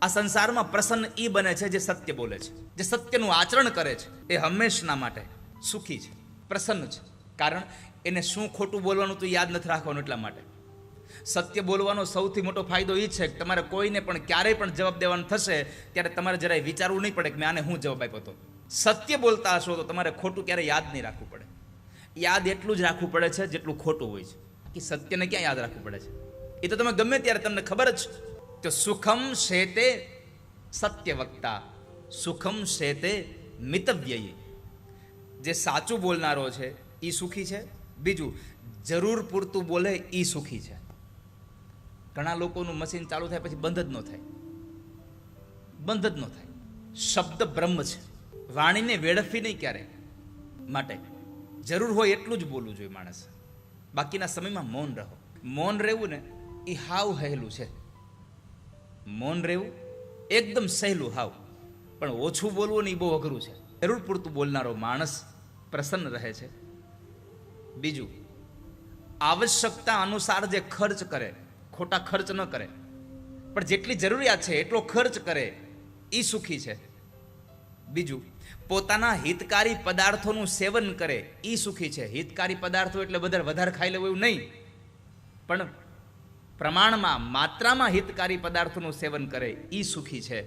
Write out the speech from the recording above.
આ સંસારમાં પ્રસન્ન ઈ બને છે જે સત્ય બોલે છે, જે સત્યનું આચરણ કરે છે. એ હંમેશના માટે સુખી છે, પ્રસન્ન છે. કારણ એને શું ખોટું બોલવાનું તો યાદ નથી રાખવાનું. એટલા માટે સત્ય બોલવાનો સૌથી મોટો ફાયદો એ છે કે તમારે કોઈને પણ ક્યારેય પણ જવાબ દેવાનો થશે ત્યારે તમારે જરાય વિચારવું નહીં પડે કે મેં આને હું જવાબ આપ્યો હતો. સત્ય બોલતા હશો તો તમારે ખોટું ક્યારેય યાદ નહીં રાખવું પડે. યાદ એટલું જ રાખવું પડે છે જેટલું ખોટું હોય છે. કે સત્યને ક્યાં યાદ રાખવું પડે છે? એ તો તમે ગમે ત્યારે તમને ખબર જ. તો સુખમ શેતે સત્ય વક્તા, સુખમ શેતે મિતવ્યયી. જે સાચું બોલનારો છે એ સુખી છે. બીજું, જરૂર પૂરતું બોલે એ સુખી છે. ઘણા લોકોનું મશીન ચાલુ થાય પછી બંધ જ ન થાય, બંધ જ ન થાય. શબ્દ બ્રહ્મ છે, વાણીને વેડફી નહીં ક્યારે. માટે જરૂર હોય એટલું જ બોલવું જોઈએ માણસ. બાકીના સમયમાં મૌન રહો. મૌન રહેવું ને એ હાવ સહેલું છે. મૌન રહેવું એકદમ સહેલું હાવ, પણ ઓછું બોલવું ને એ બહુ અઘરું છે. જરૂર પૂરતું બોલનારો માણસ પ્રસન્ન રહે છે. બીજું, આવશ્યકતા અનુસાર જે ખર્ચ કરે, ખોટા ખર્ચ ન કરે, પણ જેટલી જરૂરિયાત છે એટલો ખર્ચ કરે એ સુખી છે. બીજું, પોતાના હિતકારી પદાર્થોનું સેવન કરે એ સુખી છે. હિતકારી પદાર્થો એટલે વધારે ખાઈ લેવું એવું નહીં, પણ પ્રમાણમાં, માત્રામાં હિતકારી પદાર્થોનું સેવન કરે એ સુખી છે.